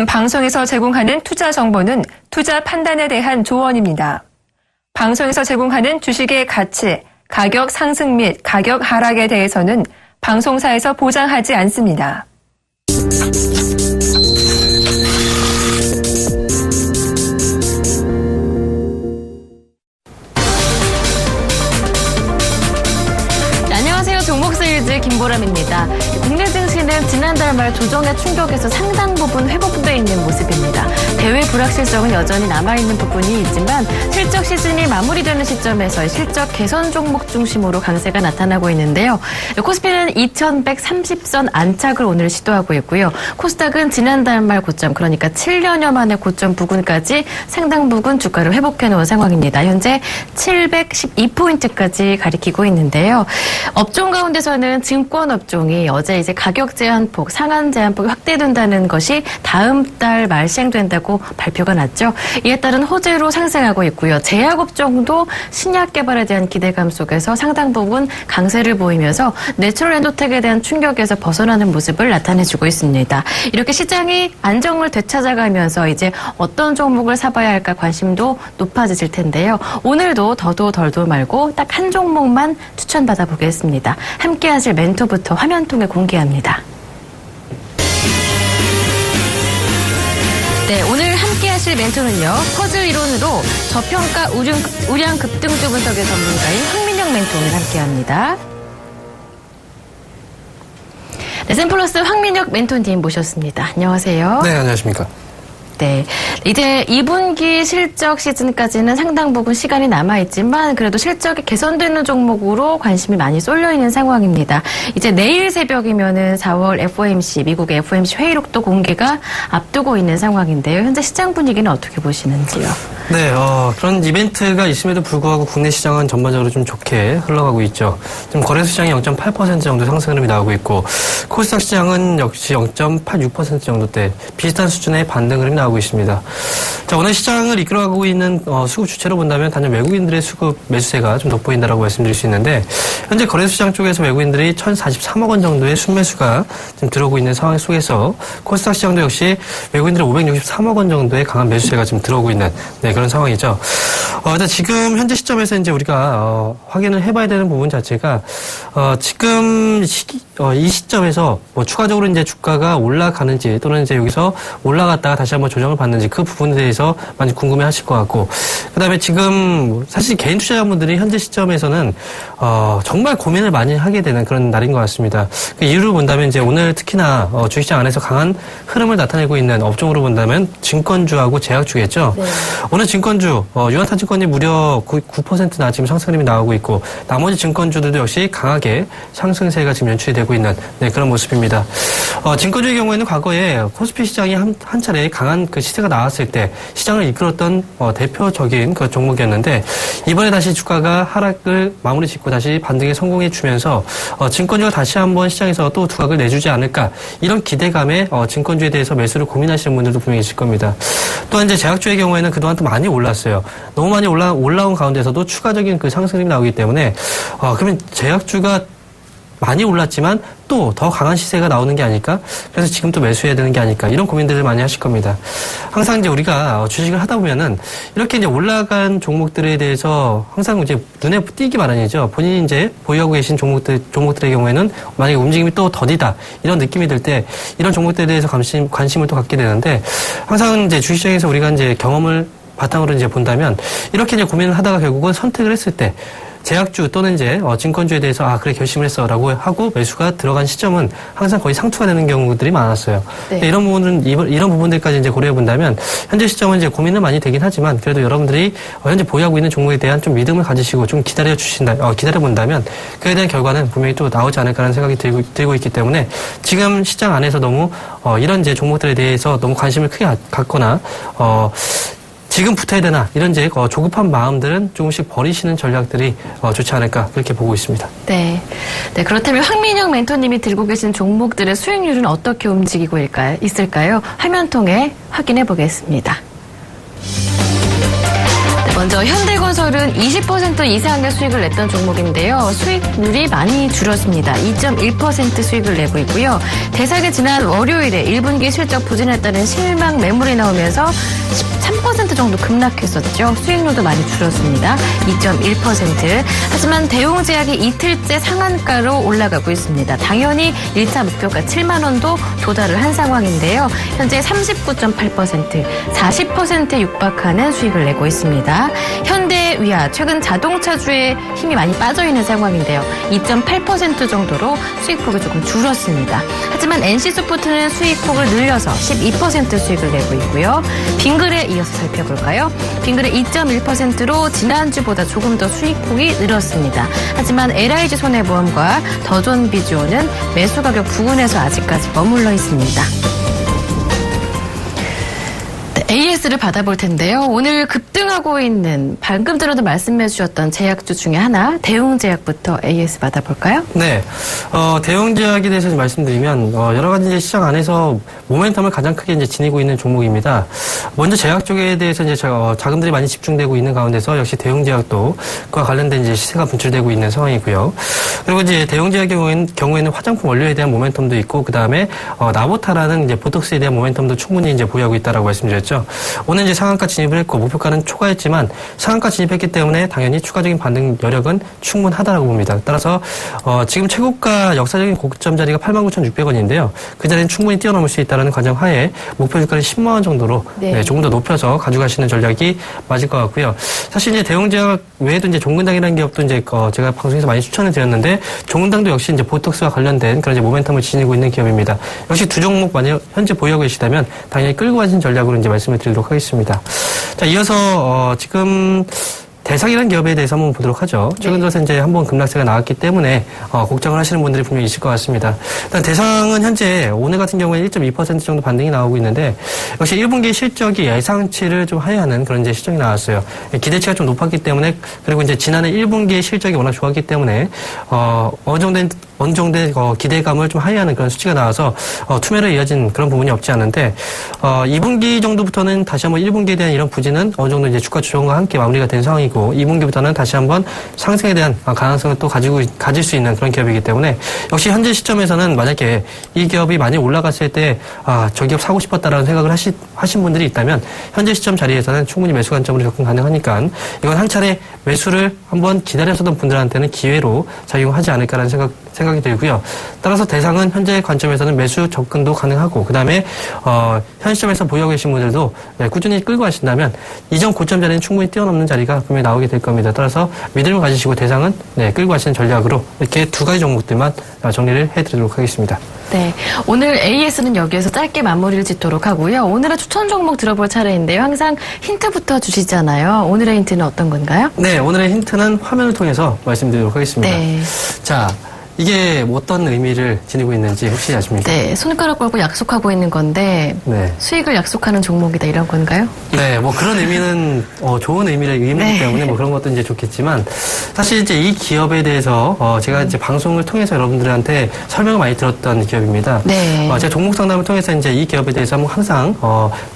방송에서 제공하는 투자 정보는 투자 판단에 대한 조언입니다. 방송에서 제공하는 주식의 가치, 가격 상승 및 가격 하락에 대해서는 방송사에서 보장하지 않습니다. 안녕하세요. 종목세일즈 김보람입니다. 국내 증시는 지난달 말 조정의 충격에서 상당 부분 회복돼 있는 모습입니다. 대외 불확실성은 여전히 남아있는 부분이 있지만 실적 시즌이 마무리되는 시점에서 실적 개선 종목 중심으로 강세가 나타나고 있는데요. 코스피는 2130선 안착을 오늘 시도하고 있고요. 코스닥은 지난달 말 고점, 그러니까 7년여 만의 고점 부근까지 상당 부분 주가를 회복해놓은 상황입니다. 현재 712포인트까지 가리키고 있는데요. 업종 가운데서는 증권업종이 어제 이제 가격 제한폭, 상한 제한폭이 확대된다는 것이 다음 달 말 시행된다고 발표가 났죠. 이에 따른 호재로 상승하고 있고요. 제약업종도 신약 개발에 대한 기대감 속에서 상당 부분 강세를 보이면서 내추럴 엔도텍에 대한 충격에서 벗어나는 모습을 나타내주고 있습니다. 이렇게 시장이 안정을 되찾아가면서 이제 어떤 종목을 사봐야 할까 관심도 높아지실 텐데요. 오늘도 더도 덜도 말고 딱 한 종목만 추천받아 보겠습니다. 함께 하실 멘토부터 화면 통해 공개합니다. 네, 오늘 함께 하실 멘토는요. 퍼즐 이론으로 저평가 우량 급등주 분석의 전문가인 황민혁 멘토 오늘 함께합니다. 네, 샘플러스 황민혁 멘토님 모셨습니다. 안녕하세요. 네, 안녕하십니까. 네, 이제 2분기 실적 시즌까지는 상당 부분 시간이 남아있지만 그래도 실적이 개선되는 종목으로 관심이 많이 쏠려있는 상황입니다. 이제 내일 새벽이면은 4월 FOMC, 미국의 FOMC 회의록도 공개가 앞두고 있는 상황인데요. 현재 시장 분위기는 어떻게 보시는지요? 네, 그런 이벤트가 있음에도 불구하고 국내 시장은 전반적으로 좀 좋게 흘러가고 있죠. 지금 거래소 시장이 0.8% 정도 상승 흐름이 나오고 있고, 코스닥 시장은 역시 0.86% 정도대 비슷한 수준의 반등 흐름이 나오고 있습니다. 자, 오늘 시장을 이끌어가고 있는 수급 주체로 본다면 단연 외국인들의 수급 매수세가 좀 돋보인다라고 말씀드릴 수 있는데, 현재 거래소 시장 쪽에서 외국인들이 1,043억 원 정도의 순매수가 지금 들어오고 있는 상황 속에서 코스닥 시장도 역시 외국인들의 563억 원 정도의 강한 매수세가 지금 들어오고 있는 그런 상황이죠. 일단 지금 현재 시점에서 이제 우리가 확인을 해봐야 되는 부분 자체가 지금 이 시점에서 뭐 추가적으로 이제 주가가 올라가는지 또는 이제 여기서 올라갔다가 다시 한번 조정을 받는지 그 부분에 대해서 많이 궁금해하실 것 같고, 그다음에 지금 사실 개인 투자자분들이 현재 시점에서는 정말 고민을 많이 하게 되는 그런 날인 것 같습니다. 그 이유를 본다면 이제 오늘 특히나 주식시장 안에서 강한 흐름을 나타내고 있는 업종으로 본다면 증권주하고 제약주겠죠. 네. 오늘 증권주 유한타증권이 무려 9%나 지금 상승률이 나오고 있고, 나머지 증권주들도 역시 강하게 상승세가 지금 연출이 되고 있는 그런 모습입니다. 증권주의 경우에는 과거에 코스피 시장이 한 차례 강한 그 시세가 나왔을 때 시장을 이끌었던 대표적인 그 종목이었는데, 이번에 다시 주가가 하락을 마무리 짓고 다시 반등에 성공해 주면서 증권주가 다시 한번 시장에서 또 두각을 내주지 않을까, 이런 기대감에 증권주에 대해서 매수를 고민하시는 분들도 분명히 있을 겁니다. 또한 이제 제약주의 경우에는 그동안 또 많이 올랐어요. 너무 많이 올라온 가운데서도 추가적인 그 상승이 나오기 때문에 그러면 제약주가 많이 올랐지만 또 더 강한 시세가 나오는 게 아닐까? 그래서 지금 또 매수해야 되는 게 아닐까? 이런 고민들을 많이 하실 겁니다. 항상 이제 우리가 주식을 하다 보면은 이렇게 이제 올라간 종목들에 대해서 항상 이제 눈에 띄기 마련이죠. 본인이 이제 보유하고 계신 종목들의 경우에는 만약에 움직임이 또 더디다, 이런 느낌이 들 때 이런 종목들에 대해서 관심을 또 갖게 되는데, 항상 이제 주식시장에서 우리가 이제 경험을 바탕으로 이제 본다면 이렇게 이제 고민을 하다가 결국은 선택을 했을 때 제약주 또는 이제 증권주에 대해서 그래 결심을 했어라고 하고 매수가 들어간 시점은 항상 거의 상투가 되는 경우들이 많았어요. 네. 이런 부분들까지 이제 고려해 본다면 현재 시점은 이제 고민은 많이 되긴 하지만 그래도 여러분들이 현재 보유하고 있는 종목에 대한 좀 믿음을 가지시고 좀 기다려 본다면 그에 대한 결과는 분명히 또 나오지 않을까라는 생각이 들고 있기 때문에 지금 시장 안에서 너무 이런 이제 종목들에 대해서 너무 관심을 크게 갖거나 지금 붙어야 되나, 이런 이제 조급한 마음들은 조금씩 버리시는 전략들이 좋지 않을까, 그렇게 보고 있습니다. 네. 네, 그렇다면 황민혁 멘토님이 들고 계신 종목들의 수익률은 어떻게 움직이고 있을까요? 화면 통해 확인해 보겠습니다. 네, 먼저 현대건설은 20% 이상의 수익을 냈던 종목인데요. 수익률이 많이 줄었습니다. 2.1% 수익을 내고 있고요. 대상의 지난 월요일에 1분기 실적 부진했다는 실망 매물이 나오면서 13% 정도 급락했었죠. 수익률도 많이 줄었습니다. 2.1%. 하지만 대웅제약이 이틀째 상한가로 올라가고 있습니다. 당연히 1차 목표가 7만 원도 도달을 한 상황인데요. 현재 39.8%, 40%에 육박하는 수익을 내고 있습니다. 현대위아 최근 자동차주에 힘이 많이 빠져 있는 상황인데요. 2.8% 정도로 수익폭이 조금 줄었습니다. 하지만 NC소프트는 수익폭을 늘려서 12% 수익을 내고 있고요. 빙그레 이어서 살펴볼까요? 빙그레 2.1%로 지난주보다 조금 더 수익폭이 늘었습니다. 하지만 LIG 손해보험과 더존비주어는 매수 가격 부근에서 아직까지 머물러 있습니다. AS를 받아볼 텐데요. 오늘 급등하고 있는 방금 전에도 말씀해 주셨던 제약주 중에 하나 대웅제약부터 AS 받아볼까요? 네, 대웅제약에 대해서 말씀드리면 여러 가지 이제 시장 안에서 모멘텀을 가장 크게 이제 지니고 있는 종목입니다. 먼저 제약 쪽에 대해서 이제 자금들이 많이 집중되고 있는 가운데서 역시 대웅제약도 그와 관련된 이제 시세가 분출되고 있는 상황이고요. 그리고 이제 대웅제약의 경우에는 화장품 원료에 대한 모멘텀도 있고 그 다음에 나보타라는 이제 보톡스에 대한 모멘텀도 충분히 이제 보유하고 있다라고 말씀드렸죠. 오늘 이제 상한가 진입을 했고 목표가는 초과했지만 상한가 진입했기 때문에 당연히 추가적인 반등 여력은 충분하다라고 봅니다. 따라서 지금 최고가 역사적인 고점 자리가 89,600원인데요. 그 자리는 충분히 뛰어넘을 수 있다는 과정하에 목표 주가를 10만 원 정도로 조금 더 높여서 가져가시는 전략이 맞을 것 같고요. 사실 이제 대웅제약 외에도 이제 종근당이라는 기업도 이제 제가 방송에서 많이 추천을 드렸는데 종근당도 역시 이제 보톡스와 관련된 그런 이제 모멘텀을 지니고 있는 기업입니다. 역시 두 종목 만약 현재 보유하고 계시다면 당연히 끌고 가신 전략으로 이제 말씀을 드리도록 하겠습니다. 자, 이어서 지금 대상이라는 기업에 대해서 한번 보도록 하죠. 최근 들어서 이제 한번 급락세가 나왔기 때문에 걱정을 하시는 분들이 분명히 있을 것 같습니다. 일단 대상은 현재 오늘 같은 경우에 1.2% 정도 반등이 나오고 있는데 역시 1분기 실적이 예상치를 좀 하회하는 그런 이제 실적이 나왔어요. 기대치가 좀 높았기 때문에 그리고 이제 지난해 1분기 실적이 워낙 좋았기 때문에 어느 정도의 기대감을 좀 하회하는 그런 수치가 나와서 투매로 이어진 그런 부분이 없지 않은데 2분기 정도부터는 다시 한번 1분기에 대한 이런 부진은 어느 정도 이제 주가 조정과 함께 마무리가 된 상황이고 2분기부터는 다시 한번 상승에 대한 가능성을 또 가질 수 있는 그런 기업이기 때문에 역시 현재 시점에서는 만약에 이 기업이 많이 올라갔을 때 저 기업 사고 싶었다라는 생각을 하신 분들이 있다면 현재 시점 자리에서는 충분히 매수 관점으로 접근 가능하니까 이건 한 차례 매수를 한번 기다렸었던 분들한테는 기회로 작용하지 않을까라는 생각이 들고요. 따라서 대상은 현재 관점에서는 매수 접근도 가능하고 그 다음에 현 시점에서 보유하고 계신 분들도 꾸준히 끌고 가신다면 이전 고점 자리는 충분히 뛰어넘는 자리가 분명히 나오게 될 겁니다. 따라서 믿음을 가지시고 대상은 끌고 가시는 전략으로 이렇게 두 가지 종목들만 정리를 해드리도록 하겠습니다. 네, 오늘 AS는 여기에서 짧게 마무리를 짓도록 하고요. 오늘의 추천 종목 들어볼 차례인데요. 항상 힌트부터 주시잖아요. 오늘의 힌트는 어떤 건가요? 네, 오늘의 힌트는 화면을 통해서 말씀드리도록 하겠습니다. 네. 자, 이게 어떤 의미를 지니고 있는지 혹시 아십니까? 네, 손가락 걸고 약속하고 있는 건데 수익을 약속하는 종목이다 이런 건가요? 네, 뭐 그런 의미는 좋은 의미이기 때문에 뭐 그런 것도 이제 좋겠지만 사실 이제 이 기업에 대해서 제가 이제 방송을 통해서 여러분들한테 설명을 많이 들었던 기업입니다. 네. 제가 종목 상담을 통해서 이제 이 기업에 대해서 항상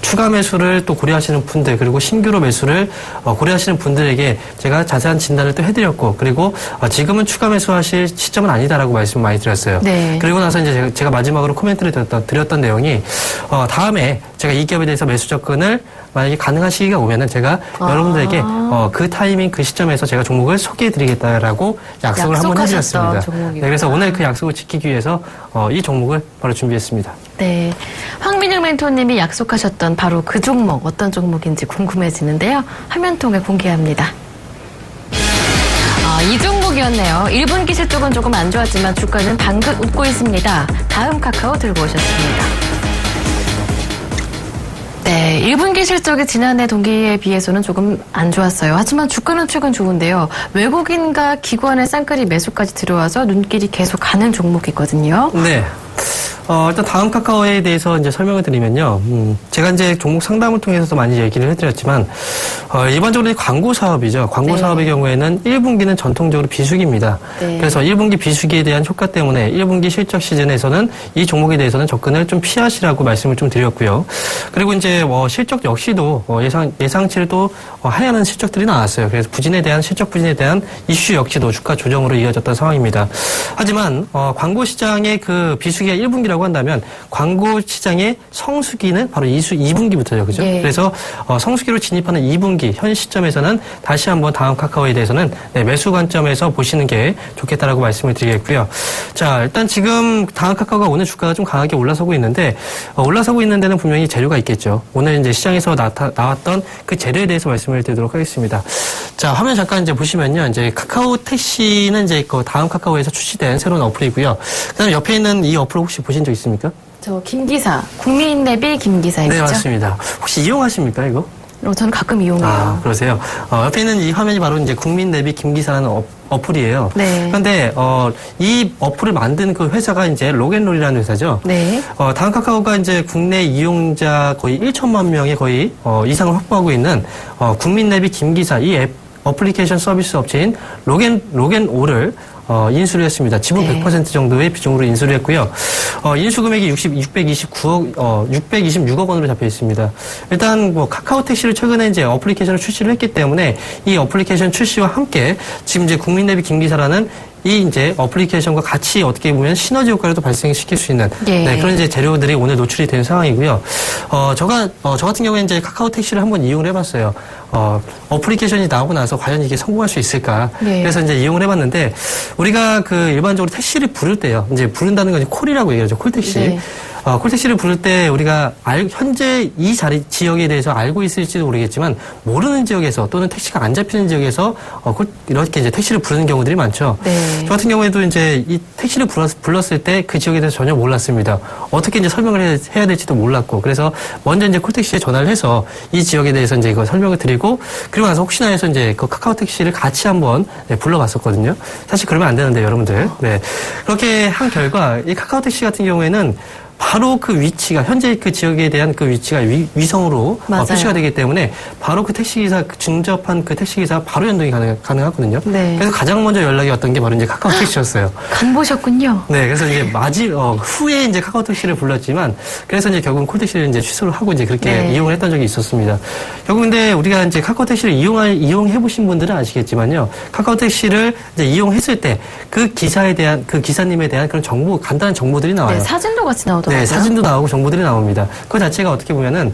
추가 매수를 또 고려하시는 분들 그리고 신규로 매수를 고려하시는 분들에게 제가 자세한 진단을 또 해드렸고 그리고 지금은 추가 매수하실 시점은 아니다라고 말씀을 많이 드렸어요. 네. 그리고 나서 이제 제가 마지막으로 코멘트를 드렸던 내용이 다음에 제가 이 기업에 대해서 매수 접근을 만약에 가능한 시기가 오면은 제가 여러분들에게 그 타이밍 그 시점에서 제가 종목을 소개해드리겠다라고 약속을 한번 해드렸습니다. 네, 그래서 오늘 그 약속을 지키기 위해서 이 종목을 바로 준비했습니다. 네, 황민영 멘토님이 약속하셨던 바로 그 종목 어떤 종목인지 궁금해지는데요. 화면 통해 공개합니다. 이 종목이었네요. 1분기 실적은 조금 안 좋았지만 주가는 방긋 웃고 있습니다. 다음 카카오 들고 오셨습니다. 네, 1분기 실적이 지난해 동기에 비해서는 조금 안 좋았어요. 하지만 주가는 최근 좋은데요. 외국인과 기관의 쌍끌이 매수까지 들어와서 눈길이 계속 가는 종목이거든요. 네. 일단 다음 카카오에 대해서 이제 설명을 드리면요. 제가 이제 종목 상담을 통해서도 많이 얘기를 해드렸지만, 일반적으로 광고 사업이죠. 광고 네. 사업의 경우에는 1분기는 전통적으로 비수기입니다. 네. 그래서 1분기 비수기에 대한 효과 때문에 1분기 실적 시즌에서는 이 종목에 대해서는 접근을 좀 피하시라고 말씀을 좀 드렸고요. 그리고 이제 실적 역시도 예상치를 또 하야하는 실적들이 나왔어요. 그래서 실적 부진에 대한 이슈 역시도 주가 조정으로 이어졌던 상황입니다. 하지만 광고 시장의 그 비수기가 1분기라고 한다면 광고 시장의 성수기는 바로 2분기부터죠. 그죠? 예. 그래서 성수기로 진입하는 2분기 현 시점에서는 다시 한번 다음 카카오에 대해서는 매수 관점에서 보시는 게 좋겠다라고 말씀을 드리겠고요. 자, 일단 지금 다음 카카오가 오늘 주가가 좀 강하게 올라서고 있는데 올라서고 있는 데는 분명히 재료가 있겠죠. 오늘 이제 시장에서 나왔던 그 재료에 대해서 말씀을 드리도록 하겠습니다. 자, 화면 잠깐 이제 보시면요. 이제 카카오 택시는 이제 그 다음 카카오에서 출시된 새로운 어플이고요. 그다음에 옆에 있는 이 어플 혹시 보신 적 있습니까? 저 김기사, 국민내비 김기사 있죠? 네, 맞습니다. 혹시 이용하십니까, 이거? 저는 가끔 이용해요. 아, 그러세요? 옆에 있는 이 화면이 바로 이제 국민내비 김기사라는 어플이에요. 네. 그런데, 이 어플을 만든 그 회사가 이제 록앤롤이라는 회사죠. 네. 다음 카카오가 이제 국내 이용자 거의 1천만 명의 거의, 이상을 확보하고 있는, 국민내비 김기사 이 어플리케이션 서비스 업체인 록앤올을 인수를 했습니다. 지분 네. 100% 정도의 비중으로 인수를 했고요. 인수 금액이 626억 원으로 잡혀 있습니다. 일단 카카오 택시를 최근에 이제 어플리케이션을 출시를 했기 때문에 이 어플리케이션 출시와 함께 지금 이제 국민내비 김기사라는 이 이제 어플리케이션과 같이 어떻게 보면 시너지 효과를 또 발생시킬 수 있는 예. 그런 이제 재료들이 오늘 노출이 된 상황이고요. 저 같은 경우에 이제 카카오 택시를 한번 이용을 해봤어요. 어플리케이션이 나오고 나서 과연 이게 성공할 수 있을까? 네. 그래서 이제 이용을 해봤는데 우리가 그 일반적으로 택시를 부를 때요. 이제 부른다는 건 이제 콜이라고 얘기하죠. 콜택시. 네. 콜택시를 부를 때 우리가 현재 이 지역에 대해서 알고 있을지도 모르겠지만 모르는 지역에서 또는 택시가 안 잡히는 지역에서 이렇게 이제 택시를 부르는 경우들이 많죠. 네. 저 같은 경우에도 이제 이 택시를 불렀을 때 그 지역에 대해서 전혀 몰랐습니다. 어떻게 이제 설명을 해야 될지도 몰랐고 그래서 먼저 이제 콜택시에 전화를 해서 이 지역에 대해서 이제 이거 설명을 드리고 그리고 나서 혹시나 해서 이제 그 카카오 택시를 같이 한번 불러봤었거든요. 사실 그러면 안 되는데 여러분들. 네. 그렇게 한 결과 이 카카오 택시 같은 경우에는 바로 그 위치가 현재 그 지역에 대한 그 위치가 위성으로 표시가 되기 때문에 바로 그 택시기사 중접한 그 택시기사 바로 연동이 가능하거든요. 네. 그래서 가장 먼저 연락이 왔던 게 바로 이제 카카오 택시였어요. 간 보셨군요. 네, 그래서 이제 후에 이제 카카오 택시를 불렀지만 그래서 이제 결국은 콜 택시를 이제 취소를 하고 이제 그렇게 네. 이용을 했던 적이 있었습니다. 결국 근데 우리가 이제 카카오 택시를 이용해 보신 분들은 아시겠지만요. 카카오 택시를 이제 이용했을 때 그 기사에 대한 그 기사님에 대한 그런 정보 간단한 정보들이 나와요. 네, 사진도 같이 나오더라고요. 네, 사진도 나오고 정보들이 나옵니다. 그 자체가 어떻게 보면은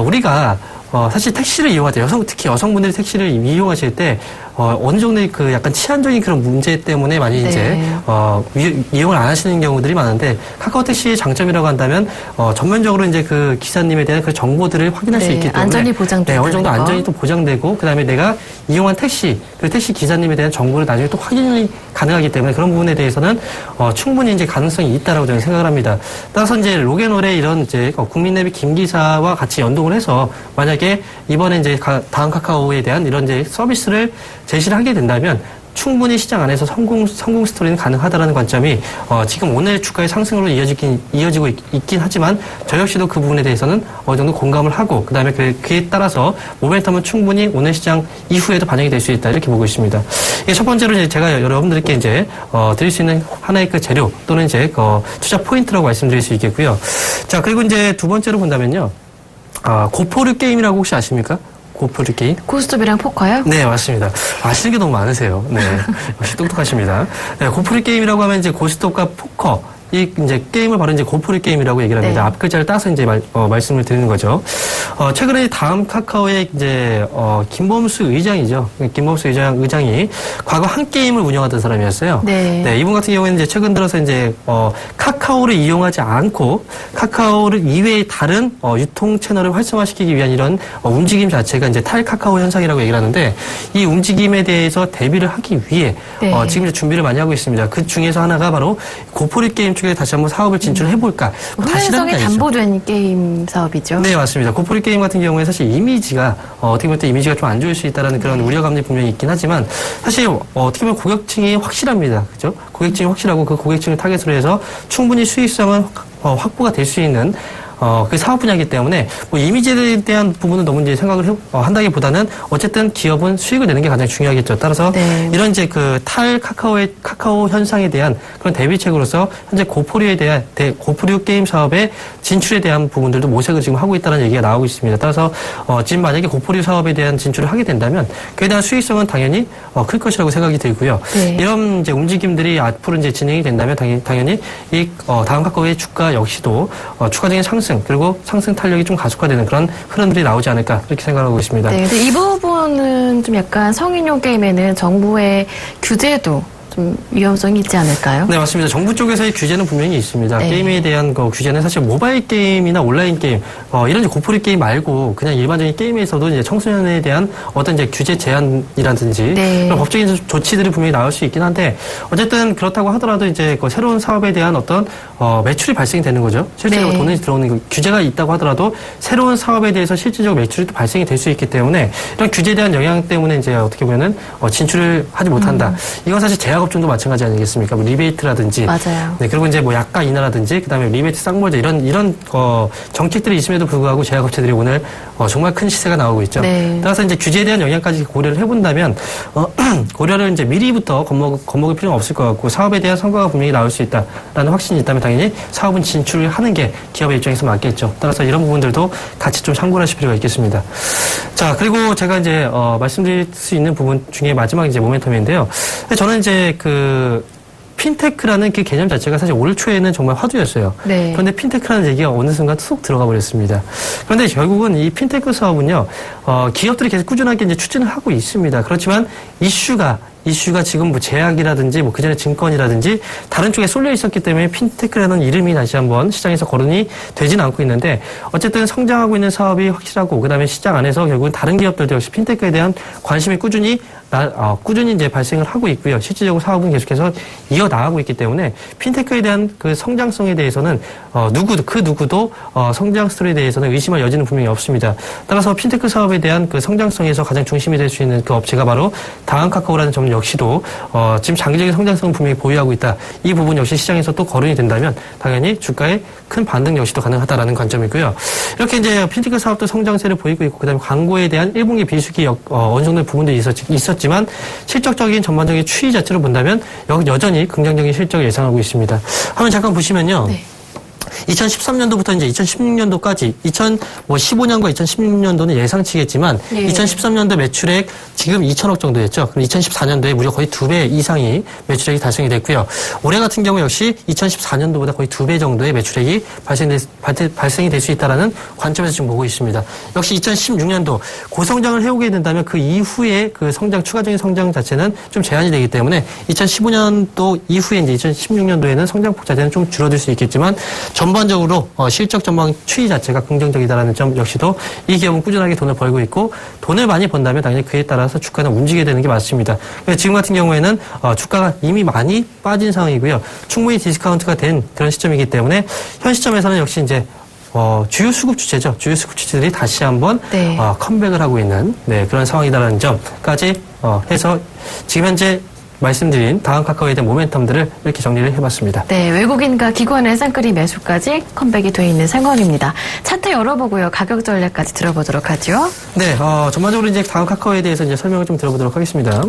우리가 사실 택시를 이용할 때 특히 여성분들이 택시를 이용하실 때 어느 정도의 그 약간 치안적인 그런 문제 때문에 많이 네. 이제 이용을 안 하시는 경우들이 많은데 카카오 택시의 장점이라고 한다면 전면적으로 이제 그 기사님에 대한 그 정보들을 확인할 수 네, 있기 때문에 안전이 보장된다는 어느 정도 거. 안전이 또 보장되고 그다음에 내가 이용한 택시 그 택시 기사님에 대한 정보를 나중에 또 확인이 가능하기 때문에 그런 부분에 대해서는 충분히 이제 가능성이 있다라고 저는 생각을 합니다. 따라서 이제 록앤롤의 이런 이제 국민내비 김기사와 같이 연동을 해서 만약에 이번에 이제 다음 카카오에 대한 이런 이제 서비스를 제시를 하게 된다면 충분히 시장 안에서 성공 스토리는 가능하다라는 관점이 지금 오늘 주가의 상승으로 이어지고 있긴 하지만 저 역시도 그 부분에 대해서는 어느 정도 공감을 하고 그다음에 그에 따라서 모멘텀은 충분히 오늘 시장 이후에도 반영이 될 수 있다 이렇게 보고 있습니다. 이게 첫 번째로 이제 제가 여러분들께 이제 드릴 수 있는 하나의 그 재료 또는 이제 투자 포인트라고 말씀드릴 수 있겠고요. 자 그리고 이제 두 번째로 본다면요. 고포류 게임이라고 혹시 아십니까? 고포류 게임? 고스톱이랑 포커요? 네, 맞습니다. 아시는 게 너무 많으세요. 네. 역시 똑똑하십니다. 네, 고포류 게임이라고 하면 이제 고스톱과 포커. 이 이제 게임을 바로 이제 고포류 게임이라고 얘기를 합니다. 네. 앞 글자를 따서 이제 말씀을 드리는 거죠. 최근에 다음 카카오의 이제 김범수 의장이죠. 김범수 의장이 과거 한 게임을 운영하던 사람이었어요. 네. 네, 이분 같은 경우에는 이제 최근 들어서 이제 카카오를 이용하지 않고 카카오를 이외의 다른 유통 채널을 활성화시키기 위한 이런 움직임 자체가 이제 탈카카오 현상이라고 얘기를 하는데 이 움직임에 대해서 대비를 하기 위해 네. 지금 이제 준비를 많이 하고 있습니다. 그 중에서 하나가 바로 고포류 게임 쪽에 다시 한번 사업을 진출해볼까. 후행성이 담보된 게임 사업이죠. 네, 맞습니다. 고포류 게임 같은 경우에 사실 이미지가 어떻게 보면 이미지가 좀 안 좋을 수 있다는 그런 우려감이 분명히 있긴 하지만 사실 어떻게 보면 고객층이 확실합니다. 그죠? 고객층이 확실하고 그 고객층을 타겟으로 해서 충분히 수익성은 확보가 될 수 있는 그 사업 분야이기 때문에 뭐 이미지에 대한 부분은 너무 이제 생각을 한다기보다는 어쨌든 기업은 수익을 내는 게 가장 중요하겠죠. 따라서 네. 이런 이제 그 카카오 현상에 대한 그런 대비책으로서 현재 고프류 게임 사업의 진출에 대한 부분들도 모색을 지금 하고 있다는 얘기가 나오고 있습니다. 따라서 지금 만약에 고프류 사업에 대한 진출을 하게 된다면 그에 대한 수익성은 당연히 클 것이라고 생각이 들고요. 네. 이런 이제 움직임들이 앞으로 이제 진행이 된다면 당연히 이 다음 카카오의 주가 역시도 추가적인 상승 그리고 상승 탄력이 좀 가속화되는 그런 흐름들이 나오지 않을까 그렇게 생각하고 있습니다. 네, 근데 이 부분은 좀 약간 성인용 게임에는 정부의 규제도 좀 위험성이 있지 않을까요? 네, 맞습니다. 정부 쪽에서의 규제는 분명히 있습니다. 네. 게임에 대한 규제는 사실 모바일 게임이나 온라인 게임, 이런 고프리 게임 말고 그냥 일반적인 게임에서도 이제 청소년에 대한 어떤 이제 규제 제한이라든지 네. 그런 법적인 조치들이 분명히 나올 수 있긴 한데 어쨌든 그렇다고 하더라도 이제 그 새로운 사업에 대한 어떤 매출이 발생이 되는 거죠. 실제로 네. 돈이 들어오는 규제가 있다고 하더라도 새로운 사업에 대해서 실질적으로 매출이 또 발생이 될 수 있기 때문에 이런 규제에 대한 영향 때문에 이제 어떻게 보면은 진출을 하지 못한다. 이건 사실 제약업종도 마찬가지 아니겠습니까? 뭐 리베이트라든지, 맞아요. 네, 그리고 이제 뭐 약가 인하라든지, 그다음에 리베이트 쌍벌제 이런 정책들이 있음에도 불구하고 제약업체들이 오늘 정말 큰 시세가 나오고 있죠. 네. 따라서 이제 규제에 대한 영향까지 고려를 해본다면 고려를 이제 미리부터 겁먹을 필요는 없을 것 같고 사업에 대한 성과가 분명히 나올 수 있다라는 확신이 있다면 당연히 사업은 진출을 하는 게 기업의 입장에서 맞겠죠. 따라서 이런 부분들도 같이 좀 참고를 하실 필요가 있겠습니다. 자, 그리고 제가 이제 말씀드릴 수 있는 부분 중에 마지막 이제 모멘텀인데요. 저는 이제 핀테크라는 그 개념 자체가 사실 올 초에는 정말 화두였어요. 네. 그런데 핀테크라는 얘기가 어느 순간 툭 들어가 버렸습니다. 그런데 결국은 이 핀테크 사업은요, 기업들이 계속 꾸준하게 이제 추진을 하고 있습니다. 그렇지만 이슈가 지금 뭐 제약이라든지 뭐 그전에 증권이라든지 다른 쪽에 쏠려 있었기 때문에 핀테크라는 이름이 다시 한번 시장에서 거론이 되지는 않고 있는데 어쨌든 성장하고 있는 사업이 확실하고 그다음에 시장 안에서 결국은 다른 기업들도 역시 핀테크에 대한 관심이 꾸준히 이제 발생을 하고 있고요. 실질적으로 사업은 계속해서 이어나가고 있기 때문에 핀테크에 대한 그 성장성에 대해서는 누구도 성장 스토리에 대해서는 의심할 여지는 분명히 없습니다. 따라서 핀테크 사업에 대한 그 성장성에서 가장 중심이 될 수 있는 그 업체가 바로 다음 카카오라는 점 역시도 지금 장기적인 성장성을 분명히 보유하고 있다. 이 부분 역시 시장에서 또 거론이 된다면 당연히 주가의 큰 반등 역시도 가능하다라는 관점이고요. 이렇게 이제 핀테크 사업도 성장세를 보이고 있고 그다음에 광고에 대한 1분기 비수기 어느 정도의 부분도 있었지만 실적적인 전반적인 추이 자체로 본다면 여전히 긍정적인 실적을 예상하고 있습니다. 한번 잠깐 보시면요. 네. 2013년도부터 이제 2016년도까지 2015년과 2016년도는 예상치겠지만 네. 2013년도 매출액 지금 2천억 정도였죠. 그럼 2014년도에 무려 거의 2배 이상이 매출액이 달성이 됐고요. 올해 같은 경우 역시 2014년도보다 거의 2배 정도의 매출액이 발생이 될 수 있다라는 관점에서 지금 보고 있습니다. 역시 2016년도 고성장을 해오게 된다면 그 이후에 그 추가적인 성장 자체는 좀 제한이 되기 때문에 2015년도 이후에 이제 2016년도에는 성장폭 자체는 좀 줄어들 수 있겠지만 전반적으로 실적 전망 추이 자체가 긍정적이다라는 점 역시도 이 기업은 꾸준하게 돈을 벌고 있고 돈을 많이 번다면 당연히 그에 따라서 주가는 움직이게 되는 게 맞습니다. 지금 같은 경우에는 주가가 이미 많이 빠진 상황이고요. 충분히 디스카운트가 된 그런 시점이기 때문에 현 시점에서는 역시 이제 주요 수급 주체죠. 주요 수급 주체들이 다시 한번 네. 컴백을 하고 있는 그런 상황이다라는 점까지 해서 지금 현재 말씀드린 다음 카카오에 대한 모멘텀들을 이렇게 정리를 해봤습니다. 네, 외국인과 기관의 쌍끌이 매수까지 컴백이 돼 있는 상황입니다. 차트 열어보고요. 가격 전략까지 들어보도록 하죠. 네, 전반적으로 이제 다음 카카오에 대해서 이제 설명을 좀 들어보도록 하겠습니다.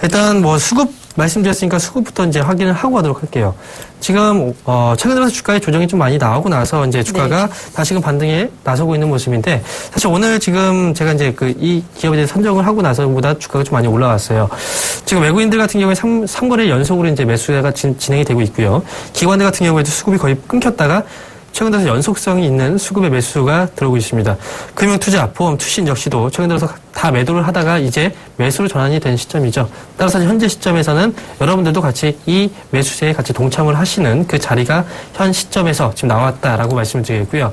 일단 수급 말씀드렸으니까 수급부터 이제 확인을 하고 가도록 할게요. 지금 최근 들어서 주가의 조정이 좀 많이 나오고 나서 이제 주가가 다시금 반등에 나서고 있는 모습인데 사실 오늘 지금 제가 이제 이 기업에 대해서 선정을 하고 나서보다 주가가 좀 많이 올라왔어요. 지금 외국인들 같은 경우에 3거래 연속으로 이제 매수가 진행이 되고 있고요. 기관들 같은 경우에도 수급이 거의 끊겼다가 최근 들어서 연속성이 있는 수급의 매수가 들어오고 있습니다. 금융투자, 보험, 투신 역시도 최근 들어서 다 매도를 하다가 이제 매수로 전환이 된 시점이죠. 따라서 현재 시점에서는 여러분들도 같이 이 매수세에 같이 동참을 하시는 그 자리가 현 시점에서 지금 나왔다라고 말씀을 드리겠고요.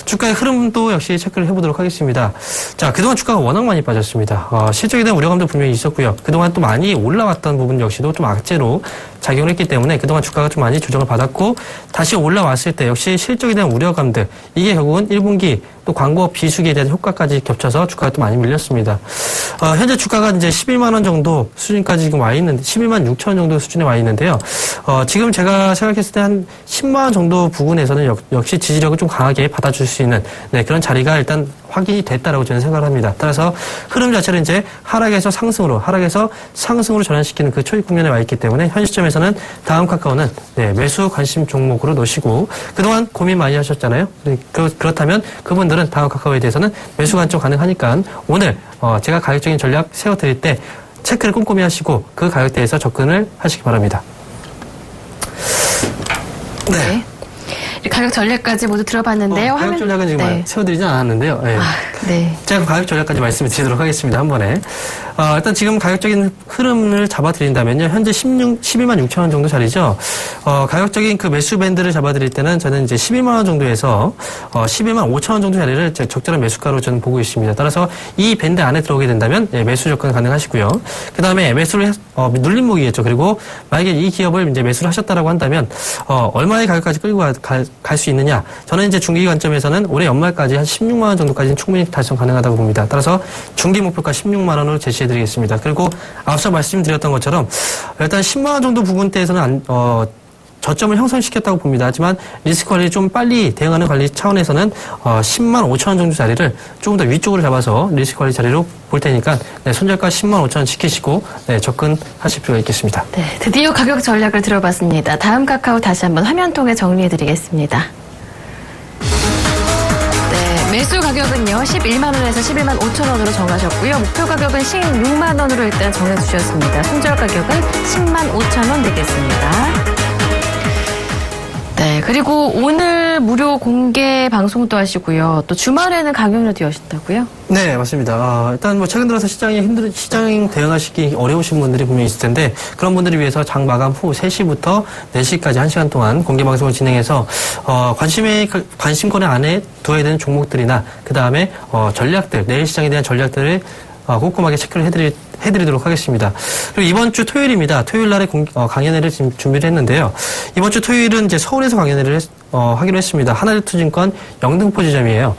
주가의 흐름도 역시 체크를 해보도록 하겠습니다. 자, 그동안 주가가 워낙 많이 빠졌습니다. 실적에 대한 우려감도 분명히 있었고요. 그동안 또 많이 올라왔던 부분 역시도 좀 악재로 작용을 했기 때문에 그동안 주가가 좀 많이 조정을 받았고 다시 올라왔을 때 역시 실적에 대한 우려감들 이게 결국은 1분기 또 광고 비수기에 대한 효과까지 겹쳐서 주가가 또 많이 밀렸습니다. 현재 주가가 이제 11만 원 정도 수준까지 지금 와 있는데 11만 6천 원 정도 수준에 와 있는데요. 지금 제가 생각했을 때 한 10만 원 정도 부근에서는 역시 지지력을 좀 강하게 받아줄 수 있는 그런 자리가 일단 확인이 됐다라고 저는 생각을 합니다. 따라서 흐름 자체를 이제 하락에서 상승으로 전환시키는 그 초입 국면에 와 있기 때문에 현 시점에서는 다음 카카오는 매수 관심 종목으로 놓으시고 그동안 고민 많이 하셨잖아요. 그렇다면 그분들은 다음 카카오에 대해서는 매수 관점 가능하니까 오늘 제가 가격적인 전략 세워드릴 때 체크를 꼼꼼히 하시고 그 가격대에서 접근을 하시기 바랍니다. 네. 가격 전략까지 모두 들어봤는데요. 가격 전략은 지금 세워드리지 않았는데요. 네. 네. 제가 가격 전략까지 말씀을 드리도록 하겠습니다. 한 번에. 일단 지금 가격적인 흐름을 잡아드린다면요. 현재 12만 6천 원 정도 자리죠. 가격적인 그 매수 밴드를 잡아드릴 때는 저는 이제 11만 원 정도에서 11만 5천 원 정도 자리를 적절한 매수가로 저는 보고 있습니다. 따라서 이 밴드 안에 들어오게 된다면 매수 접근 가능하시고요. 그 다음에 매수를 눌림목이겠죠. 그리고 만약에 이 기업을 이제 매수를 하셨다라고 한다면 얼마의 가격까지 끌고 갈 수 있느냐. 저는 이제 중기 관점에서는 올해 연말까지 한 16만 원 정도까지는 충분히 달성 가능하다고 봅니다. 따라서 중기 목표가 16만 원으로 제시해드리겠습니다. 그리고 앞서 말씀드렸던 것처럼 일단 10만 원 정도 부분대에서는 저점을 형성시켰다고 봅니다. 하지만 리스크 관리 좀 빨리 대응하는 관리 차원에서는 10만 5천 원 정도 자리를 조금 더 위쪽으로 잡아서 리스크 관리 자리로 볼 테니까 손절가 10만 5천 원 지키시고 접근하실 필요가 있겠습니다. 네, 드디어 가격 전략을 들어봤습니다. 다음 카카오 다시 한번 화면 통해 정리해드리겠습니다. 매수 가격은요, 11만 원에서 11만 5천 원으로 정하셨고요. 목표 가격은 16만 원으로 일단 정해주셨습니다. 손절 가격은 10만 5천 원 되겠습니다. 네, 그리고 오늘 무료 공개 방송도 하시고요. 또 주말에는 강연료도 여신다고요? 네, 맞습니다. 일단 최근 들어서 시장 대응하시기 어려우신 분들이 분명히 있을 텐데 그런 분들을 위해서 장 마감 후 3시부터 4시까지 1시간 동안 공개 방송을 진행해서 관심권에 안에 두어야 되는 종목들이나 그 다음에 전략들, 내일 시장에 대한 전략들을 꼼꼼하게 체크를 해드리도록 하겠습니다. 그리고 이번 주 토요일입니다. 토요일 날에 강연회를 지금 준비를 했는데요. 이번 주 토요일은 이제 서울에서 강연회를 하기로 했습니다. 하나투자증권 영등포 지점이에요.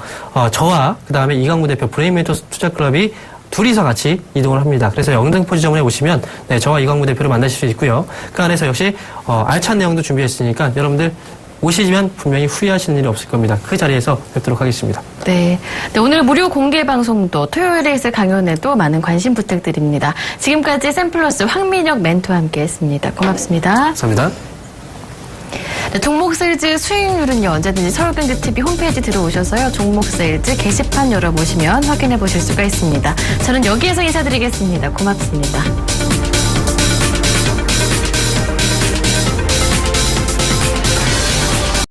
저와 그 다음에 이강무 대표 브레인메이터스 투자클럽이 둘이서 같이 이동을 합니다. 그래서 영등포 지점에 오시면 저와 이강무 대표를 만나실 수 있고요. 그 안에서 역시 알찬 내용도 준비했으니까 여러분들 오시면 분명히 후회하시는 일이 없을 겁니다. 그 자리에서 뵙도록 하겠습니다. 네. 오늘 무료 공개 방송도 토요일에 있을 강연에도 많은 관심 부탁드립니다. 지금까지 샘플러스 황민혁 멘토와 함께했습니다. 고맙습니다. 감사합니다. 네, 종목 세일즈 수익률은요, 언제든지 서울경제TV 홈페이지 들어오셔서요, 종목 세일즈 게시판 열어보시면 확인해 보실 수가 있습니다. 저는 여기에서 인사드리겠습니다. 고맙습니다.